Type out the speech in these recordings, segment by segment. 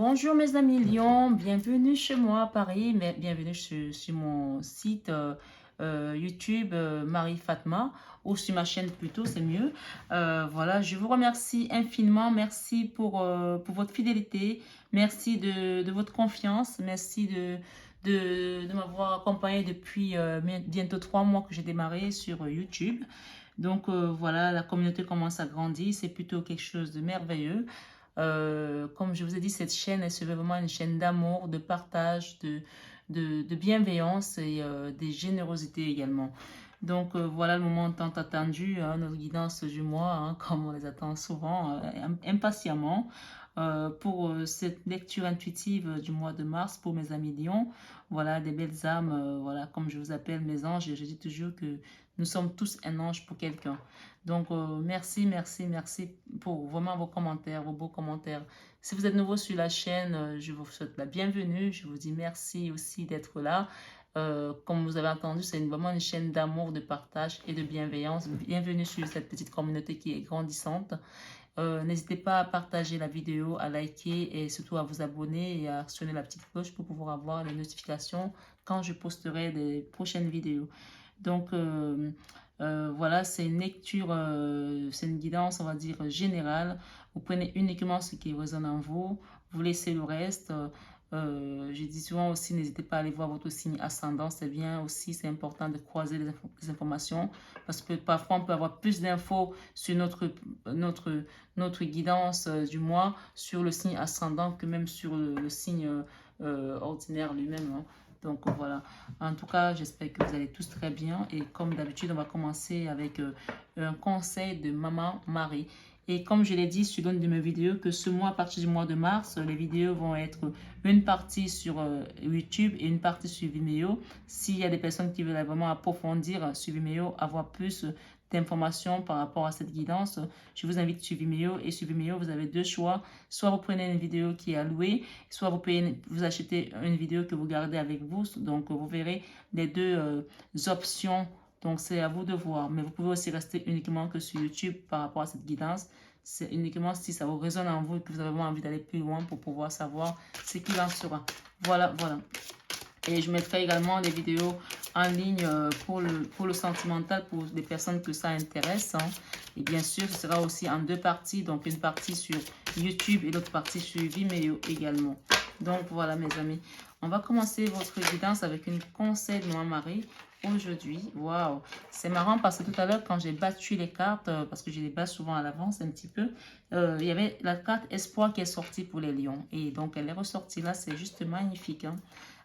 Bonjour mes amis Lyon, bienvenue chez moi à Paris, mais bienvenue sur mon site YouTube Marie Fatma ou sur ma chaîne plutôt, c'est mieux. Voilà, je vous remercie infiniment, merci pour votre fidélité, merci de votre confiance, merci de m'avoir accompagné depuis bientôt 3 mois que j'ai démarré sur YouTube. Donc voilà, la communauté commence à grandir, c'est plutôt quelque chose de merveilleux. Comme je vous ai dit, cette chaîne, elle se veut vraiment une chaîne d'amour, de partage, de bienveillance et de générosité également. Donc voilà le moment tant attendu, hein, notre guidance du mois, hein, comme on les attend souvent, impatiemment, pour cette lecture intuitive du mois de mars pour mes amis Lions. Voilà, des belles âmes, voilà, comme je vous appelle mes anges, et je dis toujours que nous sommes tous un ange pour quelqu'un. Donc, merci, merci, merci pour vraiment vos commentaires, vos beaux commentaires. Si vous êtes nouveau sur la chaîne, je vous souhaite la bienvenue. Je vous dis merci aussi d'être là. Comme vous avez entendu, c'est vraiment une chaîne d'amour, de partage et de bienveillance. Bienvenue sur cette petite communauté qui est grandissante. N'hésitez pas à partager la vidéo, à liker et surtout à vous abonner et à actionner la petite cloche pour pouvoir avoir les notifications quand je posterai des prochaines vidéos. Donc, voilà, c'est une lecture, c'est une guidance, on va dire, générale. Vous prenez uniquement ce qui résonne en vous, vous laissez le reste. Je dis souvent aussi, n'hésitez pas à aller voir votre signe ascendant, c'est bien aussi, c'est important de croiser les informations parce que parfois on peut avoir plus d'infos sur notre guidance du mois sur le signe ascendant que même sur le signe ordinaire lui-même, hein. Donc voilà, en tout cas, j'espère que vous allez tous très bien. Et comme d'habitude, on va commencer avec un conseil de Maman Marie. Et comme je l'ai dit sur l'une de mes vidéos, que ce mois, à partir du mois de mars, les vidéos vont être une partie sur YouTube et une partie sur Vimeo. S'il y a des personnes qui veulent vraiment approfondir sur Vimeo, avoir plus d'informations par rapport à cette guidance, je vous invite sur Vimeo. Et sur Vimeo, vous avez deux choix. Soit vous prenez une vidéo qui est allouée, soit vous achetez une vidéo que vous gardez avec vous. Donc, vous verrez les deux options. Donc, c'est à vous de voir. Mais vous pouvez aussi rester uniquement que sur YouTube par rapport à cette guidance. C'est uniquement si ça vous résonne en vous et que vous avez vraiment envie d'aller plus loin pour pouvoir savoir ce qu'il en sera. Voilà, voilà. Et je mettrai également des vidéos en ligne pour le sentimental, pour les personnes que ça intéresse, hein. Et bien sûr, ce sera aussi en deux parties. Donc, une partie sur YouTube et l'autre partie sur Vimeo également. Donc, voilà mes amis. On va commencer votre guidance avec une conseil de Maman Marie. Aujourd'hui, waouh, c'est marrant parce que tout à l'heure, quand j'ai battu les cartes, parce que je les bats souvent à l'avance un petit peu, il y avait la carte Espoir qui est sortie pour les lions. Et donc, elle est ressortie là, c'est juste magnifique, hein.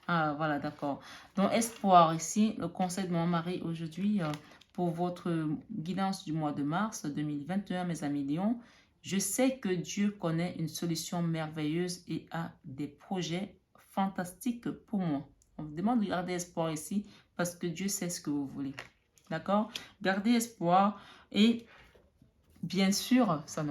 Ah, voilà, d'accord. Donc, espoir ici, le conseil de mon mari aujourd'hui pour votre guidance du mois de mars 2021, mes amis Lions. Je sais que Dieu connaît une solution merveilleuse et a des projets fantastiques pour moi. On vous demande de garder espoir ici parce que Dieu sait ce que vous voulez. D'accord? Gardez espoir et bien sûr, ça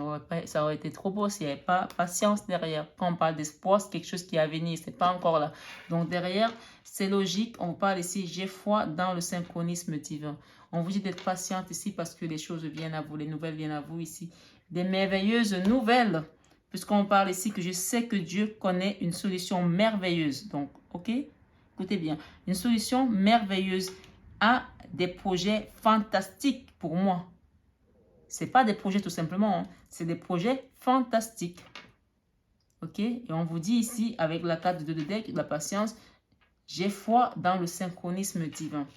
aurait été trop beau s'il n'y avait pas patience derrière. Quand on parle d'espoir, c'est quelque chose qui est à venir, c'est pas encore là. Donc derrière, c'est logique. On parle ici, j'ai foi dans le synchronisme divin. On vous dit d'être patiente ici parce que les choses viennent à vous, les nouvelles viennent à vous ici. Des merveilleuses nouvelles. Puisqu'on parle ici que je sais que Dieu connaît une solution merveilleuse. Donc, ok? Écoutez bien. Une solution merveilleuse à des projets fantastiques pour moi. Ce n'est pas des projets tout simplement, hein. C'est des projets fantastiques. Ok? Et on vous dit ici, avec la carte de deck, la patience, j'ai foi dans le synchronisme divin.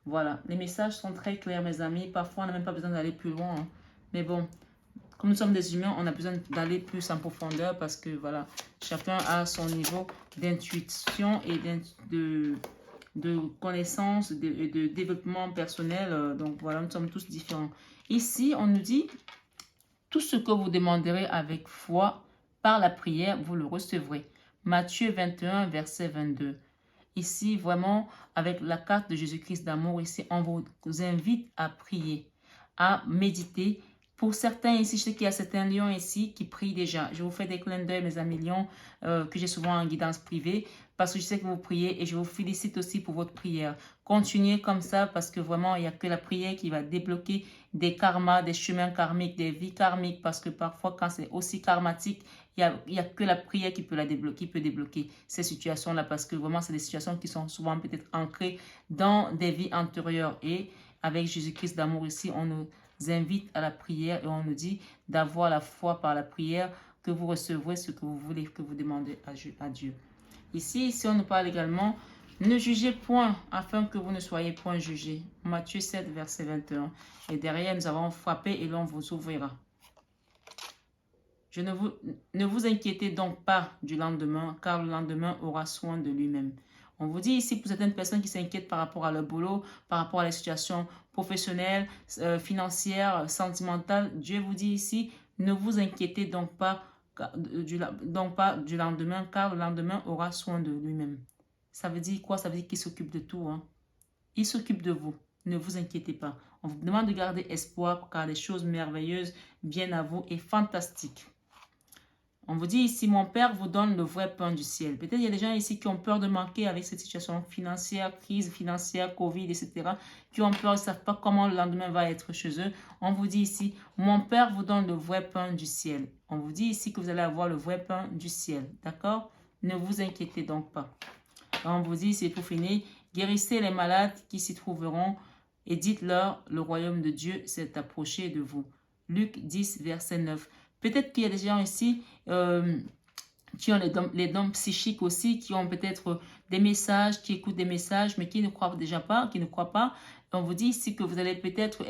Voilà, les messages sont très clairs, mes amis. Parfois, on n'a même pas besoin d'aller plus loin, hein. Mais bon, comme nous sommes des humains, on a besoin d'aller plus en profondeur parce que, voilà, chacun a son niveau d'intuition et de connaissance, de développement personnel. Donc, voilà, nous sommes tous différents. Ici, on nous dit, tout ce que vous demanderez avec foi, par la prière, vous le recevrez. Matthieu 21, verset 22. Ici, vraiment, avec la carte de Jésus-Christ d'amour, ici, on vous invite à prier, à méditer. Pour certains ici, je sais qu'il y a certains lions ici qui prient déjà. Je vous fais des clins d'œil, mes amis lions, que j'ai souvent en guidance privée, parce que je sais que vous priez et je vous félicite aussi pour votre prière. Continuez comme ça parce que vraiment, il n'y a que la prière qui va débloquer des karmas, des chemins karmiques, des vies karmiques, parce que parfois, quand c'est aussi karmatique, Il y a que la prière qui peut qui peut débloquer ces situations-là, parce que vraiment, c'est des situations qui sont souvent peut-être ancrées dans des vies antérieures. Et avec Jésus-Christ d'amour ici, on nous invite à la prière et on nous dit d'avoir la foi par la prière, que vous recevrez ce que vous voulez, que vous demandez à Dieu. Ici, on nous parle également, ne jugez point, afin que vous ne soyez point jugés. Matthieu 7, verset 21. Et derrière, nous avons frappé et l'on vous ouvrira. Ne vous inquiétez donc pas du lendemain, car le lendemain aura soin de lui-même. On vous dit ici, pour certaines personnes qui s'inquiètent par rapport à leur boulot, par rapport à la situation professionnelle, financière, sentimentale, Dieu vous dit ici, ne vous inquiétez donc pas du lendemain, car le lendemain aura soin de lui-même. Ça veut dire quoi? Ça veut dire qu'il s'occupe de tout. Hein? Il s'occupe de vous. Ne vous inquiétez pas. On vous demande de garder espoir, car les choses merveilleuses viennent à vous et fantastiques. On vous dit ici, mon Père vous donne le vrai pain du ciel. Peut-être il y a des gens ici qui ont peur de manquer avec cette situation financière, crise financière, Covid, etc. Qui ont peur, ils ne savent pas comment le lendemain va être chez eux. On vous dit ici, mon Père vous donne le vrai pain du ciel. On vous dit ici que vous allez avoir le vrai pain du ciel. D'accord? Ne vous inquiétez donc pas. On vous dit, c'est pour finir, guérissez les malades qui s'y trouveront et dites-leur, le royaume de Dieu s'est approché de vous. Luc 10, verset 9. Peut-être qu'il y a des gens ici qui ont les dons psychiques aussi, qui ont peut-être des messages, qui écoutent des messages, mais qui ne croient déjà pas, qui ne croient pas. On vous dit ici que vous allez peut-être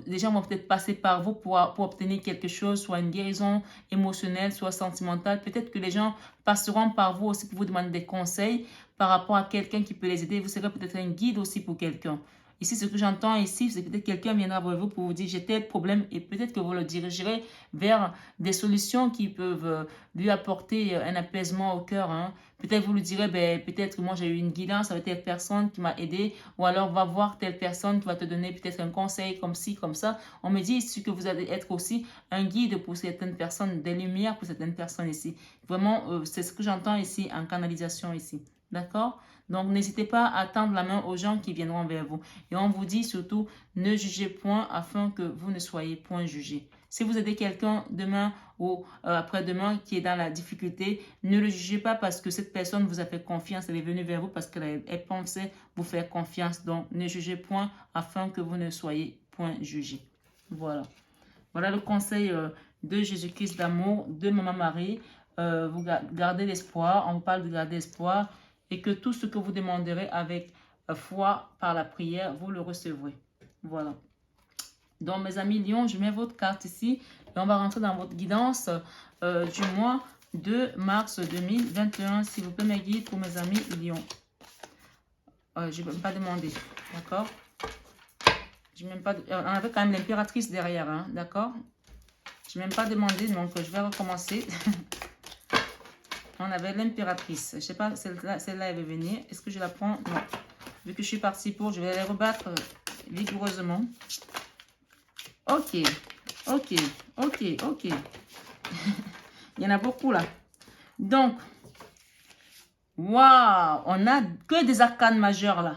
les gens vont peut-être passer par vous pour obtenir quelque chose, soit une guérison émotionnelle, soit sentimentale. Peut-être que les gens passeront par vous aussi pour vous demander des conseils par rapport à quelqu'un qui peut les aider. Vous serez peut-être un guide aussi pour quelqu'un. Ici, ce que j'entends ici, c'est peut-être quelqu'un viendra vers vous pour vous dire j'ai tel problème et peut-être que vous le dirigerez vers des solutions qui peuvent lui apporter un apaisement au cœur. Hein. Peut-être vous lui direz, ben, peut-être que moi j'ai eu une guidance avec telle personne qui m'a aidé, ou alors va voir telle personne qui va te donner peut-être un conseil comme ci, comme ça. On me dit ici que vous allez être aussi un guide pour certaines personnes, des lumières pour certaines personnes ici. Vraiment, c'est ce que j'entends ici en canalisation ici. D'accord? Donc, n'hésitez pas à tendre la main aux gens qui viendront vers vous. Et on vous dit surtout, ne jugez point afin que vous ne soyez point jugés. Si vous aidez quelqu'un demain ou après-demain qui est dans la difficulté, ne le jugez pas parce que cette personne vous a fait confiance. Elle est venue vers vous parce qu'elle pensait vous faire confiance. Donc, ne jugez point afin que vous ne soyez point jugés. Voilà. Voilà le conseil de Jésus-Christ d'amour, de Maman Marie. Vous gardez l'espoir. On vous parle de garder l'espoir. Et que tout ce que vous demanderez avec foi par la prière, vous le recevrez. Voilà. Donc, mes amis Lion, je mets votre carte ici. Et on va rentrer dans votre guidance du mois de mars 2021. S'il vous plaît, mes guides pour mes amis Lion. Je ne vais même pas demander. D'accord? On avait quand même l'impératrice derrière. Hein, d'accord? Je n'ai même pas demandé, donc je vais recommencer. On avait l'impératrice. Je ne sais pas, celle-là, elle va venir. Est-ce que je la prends? Non. Vu que je suis partie pour, je vais les rebattre vigoureusement. Ok. Ok. Ok. Ok. Il y en a beaucoup là. Donc, waouh! On n'a que des arcanes majeures là.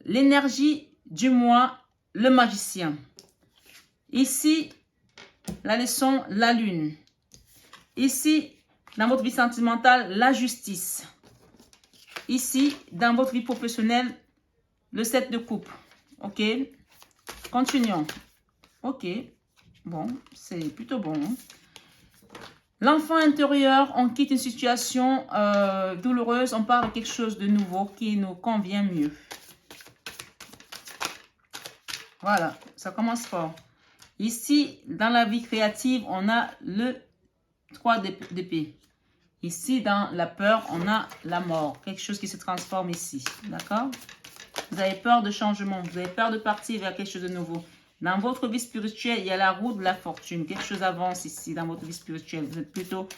L'énergie du mois, le magicien. Ici, la leçon, la lune. Ici, dans votre vie sentimentale, la justice. Ici, dans votre vie professionnelle, le 7 de coupe. Ok. Continuons. Ok. Bon, c'est plutôt bon. Hein? L'enfant intérieur, on quitte une situation douloureuse. On parle de quelque chose de nouveau qui nous convient mieux. Voilà, ça commence fort. Ici, dans la vie créative, on a le 3 d'épée. Ici, dans la peur, on a la mort. Quelque chose qui se transforme ici. D'accord? Vous avez peur de changement. Vous avez peur de partir vers quelque chose de nouveau. Dans votre vie spirituelle, il y a la roue de la fortune. Quelque chose avance ici dans votre vie spirituelle. Vous êtes plutôt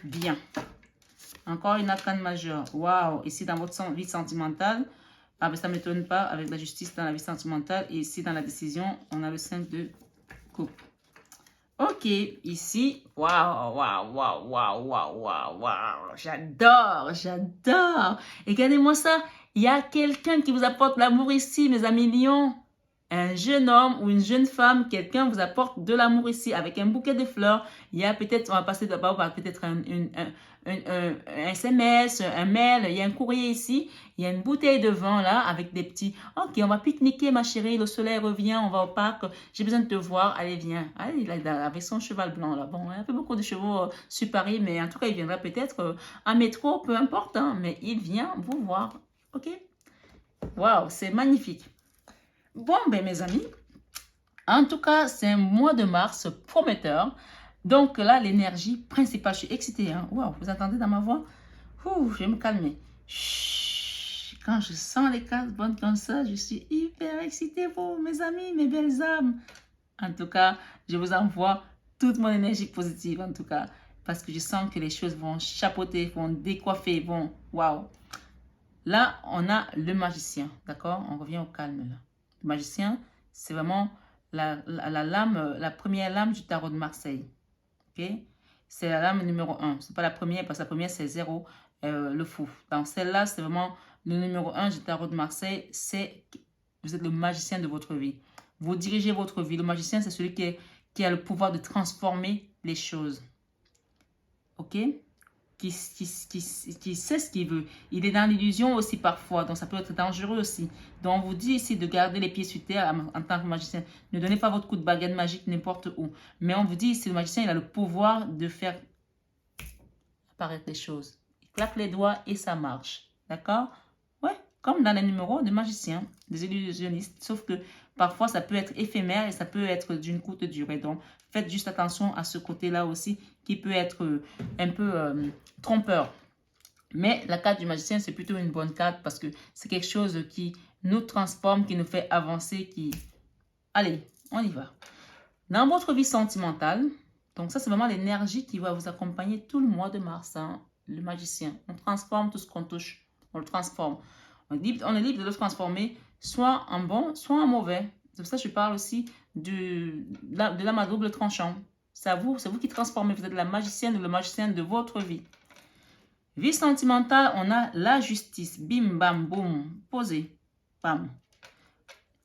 bien. Encore une arcane majeure. Waouh! Ici, dans votre vie sentimentale, ah, ben, ça ne m'étonne pas avec la justice dans la vie sentimentale. Et ici, dans la décision, on a le 5 de coupe. Ok, ici, waouh, waouh, waouh, waouh, waouh, waouh, waouh, j'adore, j'adore. Et regardez-moi ça, il y a quelqu'un qui vous apporte l'amour ici, mes amis lions. un jeune homme ou une jeune femme, quelqu'un vous apporte de l'amour ici avec un bouquet de fleurs. Il y a peut-être, on va passer d'abord par peut-être un SMS, un mail, il y a un courrier ici, il y a une bouteille de vin là avec des petits. Ok, on va pique-niquer ma chérie, le soleil revient, on va au parc, j'ai besoin de te voir, allez viens. Allez, il est avec son cheval blanc là. Bon, il y a un peu beaucoup de chevaux sur Paris, mais en tout cas il viendra peut-être en métro, peu importe, hein, mais il vient vous voir. Ok? Waouh, c'est magnifique. Bon, ben mes amis, en tout cas, c'est un mois de mars prometteur. Donc là, l'énergie principale, je suis excitée. Hein? Wow, vous entendez dans ma voix? Ouh, je vais me calmer. Chut. Quand je sens les cartes bonnes comme ça, je suis hyper excitée pour mes amis, mes belles âmes. En tout cas, je vous envoie toute mon énergie positive, en tout cas, parce que je sens que les choses vont chapeauter, vont décoiffer, vont... Waouh! Là, on a le magicien, d'accord? On revient au calme, là. Le magicien, c'est vraiment la lame, la première lame du tarot de Marseille. Ok? C'est la lame numéro 1. Ce n'est pas la première, parce que la première, c'est 0, le fou. Dans celle-là, c'est vraiment le numéro 1 du tarot de Marseille. Vous êtes le magicien de votre vie. Vous dirigez votre vie. Le magicien, c'est celui qui a le pouvoir de transformer les choses. Ok? Qui sait ce qu'il veut. Il est dans l'illusion aussi parfois, donc ça peut être dangereux aussi. Donc on vous dit ici de garder les pieds sur terre en tant que magicien. Ne donnez pas votre coup de baguette magique n'importe où. Mais on vous dit ici, le magicien, il a le pouvoir de faire apparaître les choses. Il claque les doigts et ça marche. D'accord? Ouais, comme dans les numéros de magiciens, des illusionnistes. Sauf que parfois, ça peut être éphémère et ça peut être d'une courte durée. Donc, faites juste attention à ce côté-là aussi qui peut être un peu trompeur. Mais la carte du magicien, c'est plutôt une bonne carte parce que c'est quelque chose qui nous transforme, qui nous fait avancer, qui... Allez, on y va. Dans votre vie sentimentale, donc ça, c'est vraiment l'énergie qui va vous accompagner tout le mois de mars, hein, le magicien. On transforme tout ce qu'on touche, on le transforme. On est libre de le transformer soit en bon, soit en mauvais. C'est pour ça que je parle aussi de l'âme à double tranchant. C'est vous qui transformez. Vous êtes la magicienne ou le magicien de votre vie. Vie sentimentale, on a la justice. Bim, bam, boum. Posé. Bam.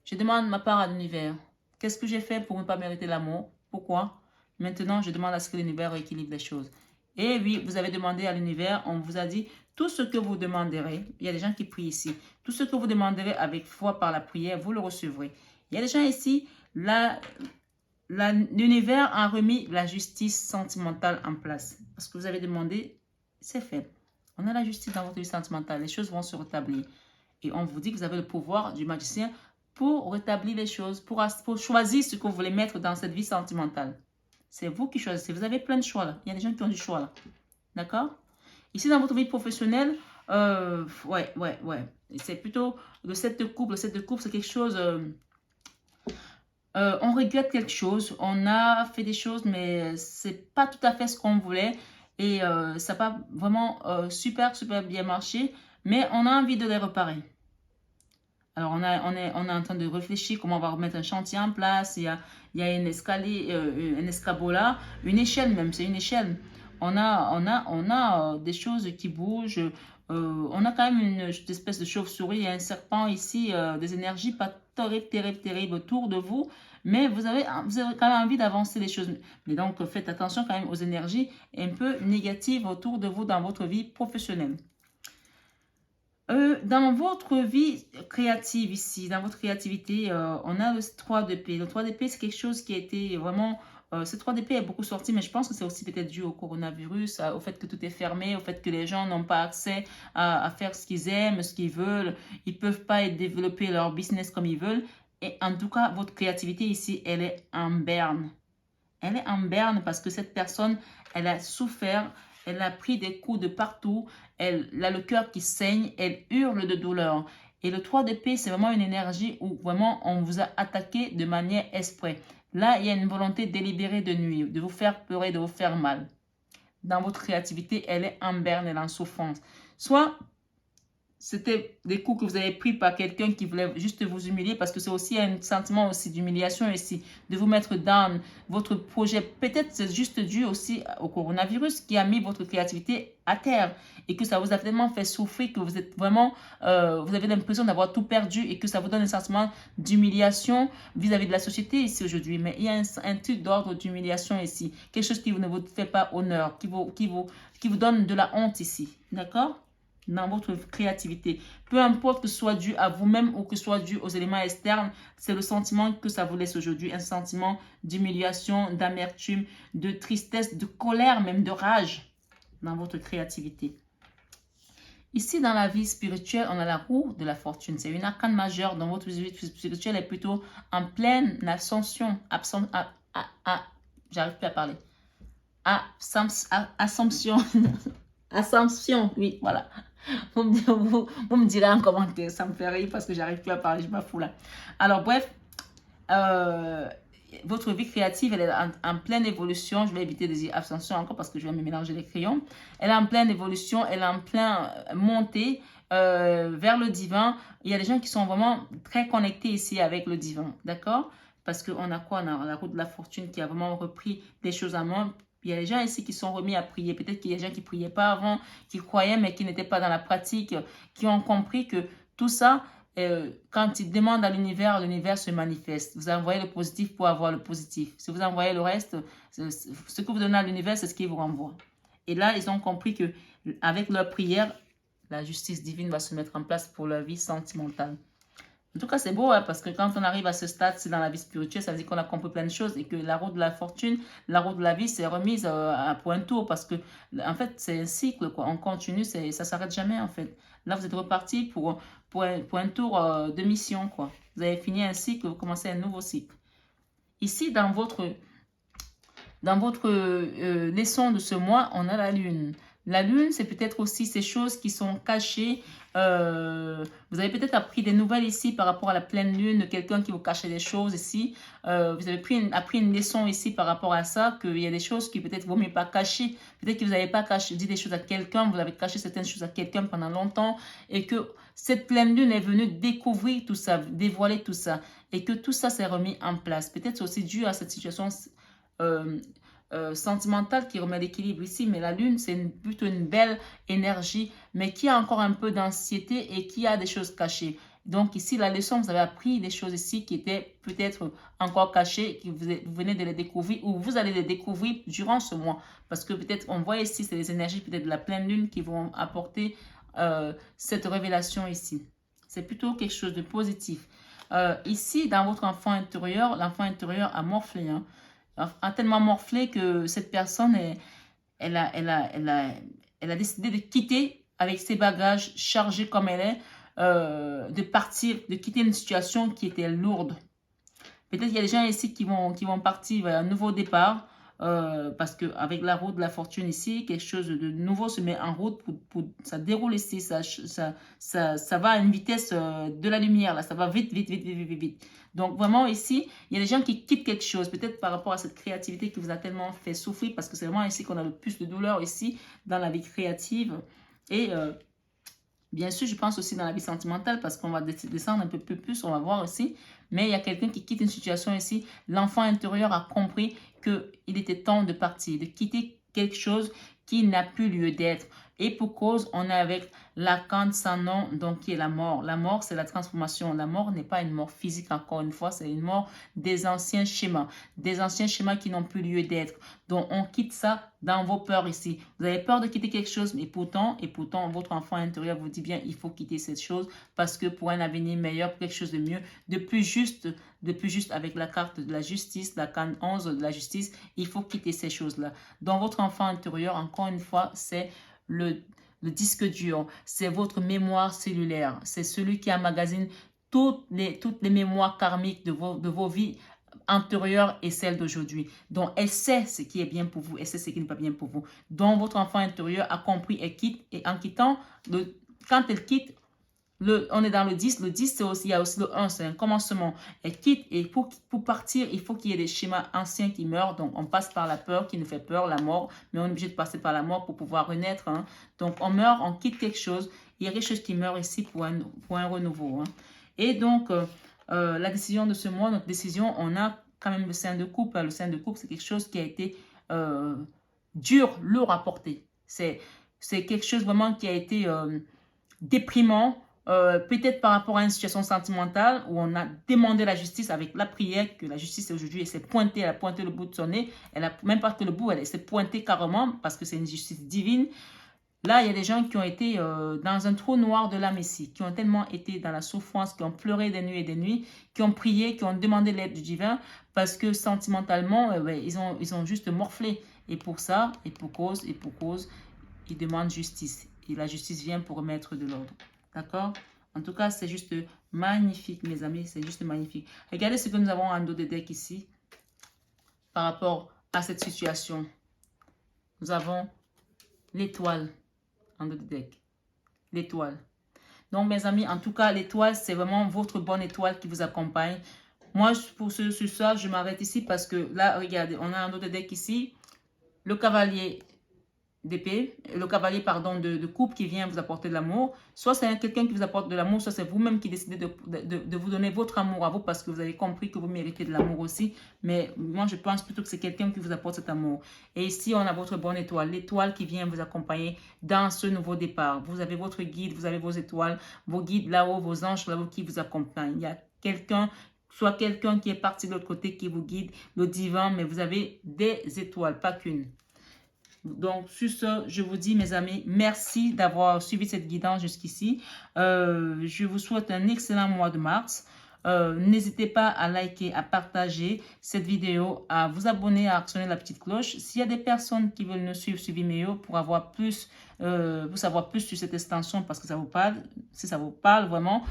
Je demande ma part à l'univers. Qu'est-ce que j'ai fait pour ne pas mériter l'amour? Pourquoi? Maintenant, je demande à ce que l'univers rééquilibre les choses. Et oui, vous avez demandé à l'univers, on vous a dit, tout ce que vous demanderez, il y a des gens qui prient ici, tout ce que vous demanderez avec foi par la prière, vous le recevrez. Il y a des gens ici, l'univers a remis la justice sentimentale en place. Parce que vous avez demandé, c'est fait. On a la justice dans votre vie sentimentale, les choses vont se rétablir. Et on vous dit que vous avez le pouvoir du magicien pour rétablir les choses, pour choisir ce que vous voulez mettre dans cette vie sentimentale. C'est vous qui choisissez. Vous avez plein de choix là. Il y a des gens qui ont du choix là. D'accord? Ici, dans votre vie professionnelle, ouais. C'est plutôt le 7 de couple. Le 7 de couple, c'est quelque chose... on regrette quelque chose. On a fait des choses, mais c'est pas tout à fait ce qu'on voulait. Et ça n'a pas vraiment super bien marché. Mais on a envie de les réparer. Alors, on est en train de réfléchir comment on va remettre un chantier en place. Il y a un escalier, un escabeau une échelle même, c'est une échelle. On a des choses qui bougent. On a quand même une espèce de chauve-souris, un serpent ici, des énergies pas terribles autour de vous. Mais vous avez quand même envie d'avancer les choses. Mais donc, faites attention quand même aux énergies un peu négatives autour de vous dans votre vie professionnelle. Dans votre vie créative ici, dans votre créativité, on a le 3 d'épée. Le 3 d'épée, c'est quelque chose qui a été vraiment... ce 3 d'épée est beaucoup sorti, mais je pense que c'est aussi peut-être dû au coronavirus, au fait que tout est fermé, au fait que les gens n'ont pas accès à faire ce qu'ils aiment, ce qu'ils veulent. Ils ne peuvent pas développer leur business comme ils veulent. Et en tout cas, votre créativité ici, elle est en berne. Elle est en berne parce que cette personne, elle a souffert, elle a pris des coups de partout, elle a le cœur qui saigne, elle hurle de douleur. Et le 3 d'épée, c'est vraiment une énergie où vraiment on vous a attaqué de manière exprès. Là, il y a une volonté délibérée de nuire, de vous faire pleurer, de vous faire mal. Dans votre créativité, elle est en berne, elle est en souffrance. Soit c'était des coups que vous avez pris par quelqu'un qui voulait juste vous humilier, parce que c'est aussi un sentiment aussi d'humiliation ici, de vous mettre down. Votre projet, peut-être c'est juste dû aussi au coronavirus qui a mis votre créativité à terre et que ça vous a tellement fait souffrir que vous êtes vraiment, vous avez l'impression d'avoir tout perdu et que ça vous donne un sentiment d'humiliation vis-à-vis de la société ici aujourd'hui. Mais il y a un truc d'ordre d'humiliation ici, quelque chose qui ne vous fait pas honneur, qui vous donne de la honte ici, d'accord? Dans votre créativité. Peu importe que ce soit dû à vous-même ou que ce soit dû aux éléments externes, c'est le sentiment que ça vous laisse aujourd'hui. Un sentiment d'humiliation, d'amertume, de tristesse, de colère, même de rage dans votre créativité. Ici, dans la vie spirituelle, on a la roue de la fortune. C'est une arcane majeure dont votre vie spirituelle est plutôt en pleine ascension. J'arrive plus à parler. Assomption. Ascension, oui, voilà. Vous me direz en commentaire, ça me fait rire parce que j'arrive plus à parler, je m'affous là. Alors bref, votre vie créative, elle est en pleine évolution. Je vais éviter de dire ascension encore parce que je vais me mélanger les crayons. Elle est en pleine évolution, elle est en pleine montée vers le divin. Il y a des gens qui sont vraiment très connectés ici avec le divin, d'accord? Parce qu'on a quoi? On a la route de la fortune qui a vraiment repris des choses à main. Il y a des gens ici qui sont remis à prier. Peut-être qu'il y a des gens qui ne priaient pas avant, qui croyaient mais qui n'étaient pas dans la pratique, qui ont compris que tout ça, quand ils demandent à l'univers, l'univers se manifeste. Vous envoyez le positif pour avoir le positif. Si vous envoyez le reste, ce que vous donnez à l'univers, c'est ce qu'il vous renvoie. Et là, ils ont compris que avec leur prière, la justice divine va se mettre en place pour leur vie sentimentale. En tout cas, c'est beau, hein, parce que quand on arrive à ce stade, c'est dans la vie spirituelle, ça veut dire qu'on a compris plein de choses et que la roue de la fortune, la roue de la vie, c'est remise à point tour parce que, en fait, c'est un cycle, quoi. On continue, ça ne s'arrête jamais, en fait. Là, vous êtes reparti pour un tour de mission, quoi. Vous avez fini un cycle, vous commencez un nouveau cycle. Ici, dans votre leçon de ce mois, on a la lune. La lune, c'est peut-être aussi ces choses qui sont cachées. Vous avez peut-être appris des nouvelles ici par rapport à la pleine lune, de quelqu'un qui vous cachait des choses ici. Vous avez appris une leçon ici par rapport à ça, qu'il y a des choses qui peut-être vaut mieux pas cacher. Peut-être que vous n'avez pas dit des choses à quelqu'un, vous avez caché certaines choses à quelqu'un pendant longtemps et que cette pleine lune est venue découvrir tout ça, dévoiler tout ça et que tout ça s'est remis en place. Peut-être aussi dû à cette situation sentimentale qui remet l'équilibre ici, mais la lune, c'est plutôt une belle énergie, mais qui a encore un peu d'anxiété et qui a des choses cachées. Donc ici, la leçon, vous avez appris des choses ici qui étaient peut-être encore cachées, que vous venez de les découvrir ou vous allez les découvrir durant ce mois. Parce que peut-être, on voit ici, c'est les énergies peut-être de la pleine lune qui vont apporter cette révélation ici. C'est plutôt quelque chose de positif. Ici, dans votre enfant intérieur, l'enfant intérieur a morflé, hein, a tellement morflé que cette personne, elle a décidé de quitter avec ses bagages chargés comme elle est, de partir, de quitter une situation qui était lourde. Peut-être qu'il y a des gens ici qui vont partir vers un nouveau départ, parce qu'avec la route de la fortune ici, quelque chose de nouveau se met en route, ça déroule ici, ça va à une vitesse de la lumière, là, ça va vite, vite, vite, vite, vite, vite. Donc vraiment ici, il y a des gens qui quittent quelque chose, peut-être par rapport à cette créativité qui vous a tellement fait souffrir, parce que c'est vraiment ici qu'on a le plus de douleur ici, dans la vie créative. Et bien sûr, je pense aussi dans la vie sentimentale, parce qu'on va descendre un peu plus, on va voir aussi. Mais il y a quelqu'un qui quitte une situation ici. L'enfant intérieur a compris qu'il était temps de partir, de quitter quelque chose qui n'a plus lieu d'être. Et pour cause, on est avec l'arcane sans nom, donc qui est la mort. La mort, c'est la transformation. La mort n'est pas une mort physique, encore une fois, c'est une mort des anciens schémas qui n'ont plus lieu d'être. Donc, on quitte ça dans vos peurs ici. Vous avez peur de quitter quelque chose, mais pourtant, votre enfant intérieur vous dit bien, il faut quitter cette chose parce que pour un avenir meilleur, pour quelque chose de mieux, de plus juste avec la carte de la justice, la carte 11 de la justice, il faut quitter ces choses-là. Dans votre enfant intérieur, encore une fois, c'est le disque dur, c'est votre mémoire cellulaire, c'est celui qui emmagasine toutes les mémoires karmiques de vos vies antérieures et celles d'aujourd'hui. Donc, elle sait ce qui est bien pour vous, elle sait ce qui n'est pas bien pour vous. Donc, votre enfant intérieur a compris et quitte, et en quittant, quand elle quitte, on est dans le 10. Le 10, c'est aussi, il y a aussi le 1, c'est un commencement. Elle quitte et pour partir, il faut qu'il y ait des schémas anciens qui meurent. Donc, on passe par la peur qui nous fait peur, la mort. Mais on est obligé de passer par la mort pour pouvoir renaître. Hein. Donc, on meurt, on quitte quelque chose. Il y a quelque chose qui meurt ici pour un renouveau. Hein. Et donc, la décision de ce mois, notre décision, on a quand même le sein de coupe. Le sein de coupe, c'est quelque chose qui a été dur, lourd à porter. C'est quelque chose vraiment qui a été déprimant. Peut-être par rapport à une situation sentimentale où on a demandé la justice avec la prière, que la justice aujourd'hui, elle s'est pointée, elle a pointé le bout de son nez, elle a même pas que le bout, elle s'est pointée carrément parce que c'est une justice divine. Là, il y a des gens qui ont été dans un trou noir de la Messie, qui ont tellement été dans la souffrance, qui ont pleuré des nuits et des nuits, qui ont prié, qui ont demandé l'aide du divin parce que sentimentalement, ils ont juste morflé. Et pour ça, et pour cause, ils demandent justice. Et la justice vient pour remettre de l'ordre. D'accord? En tout cas, c'est juste magnifique, mes amis. C'est juste magnifique. Regardez ce que nous avons en dos de deck ici. Par rapport à cette situation. Nous avons l'étoile en dos de deck. L'étoile. Donc, mes amis, en tout cas, l'étoile, c'est vraiment votre bonne étoile qui vous accompagne. Moi, pour ce soir, je m'arrête ici parce que là, regardez, on a un dos de deck ici. Le cavalier d'épée, le cavalier, pardon, de coupe qui vient vous apporter de l'amour. Soit c'est quelqu'un qui vous apporte de l'amour, soit c'est vous-même qui décidez de vous donner votre amour à vous parce que vous avez compris que vous méritez de l'amour aussi. Mais moi, je pense plutôt que c'est quelqu'un qui vous apporte cet amour. Et ici, on a votre bonne étoile, l'étoile qui vient vous accompagner dans ce nouveau départ. Vous avez votre guide, vous avez vos étoiles, vos guides là-haut, vos anges là-haut qui vous accompagnent. Il y a quelqu'un, soit quelqu'un qui est parti de l'autre côté qui vous guide, le divin, mais vous avez des étoiles, pas qu'une. Donc, sur ce, je vous dis, mes amis, merci d'avoir suivi cette guidance jusqu'ici. Je vous souhaite un excellent mois de mars. N'hésitez pas à liker, à partager cette vidéo, à vous abonner, à actionner la petite cloche. S'il y a des personnes qui veulent nous suivre sur Vimeo pour avoir plus, pour savoir plus sur cette extension parce que ça vous parle, si ça vous parle vraiment,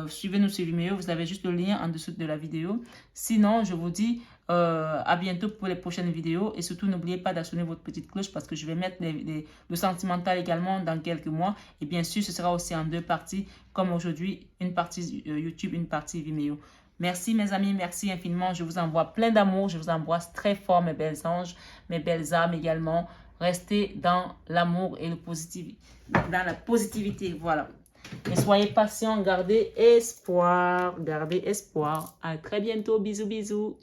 suivez-nous sur Vimeo. Vous avez juste le lien en dessous de la vidéo. Sinon, je vous dis à bientôt pour les prochaines vidéos et surtout n'oubliez pas d'actionner votre petite cloche parce que je vais mettre le sentimental également dans quelques mois et bien sûr ce sera aussi en 2 parties comme aujourd'hui, une partie YouTube, une partie Vimeo. Merci mes amis, merci infiniment, je vous envoie plein d'amour, je vous embrasse très fort mes belles anges, mes belles âmes également. Restez dans l'amour et dans la positivité, voilà. Et soyez patients, gardez espoir, gardez espoir. À très bientôt, bisous bisous.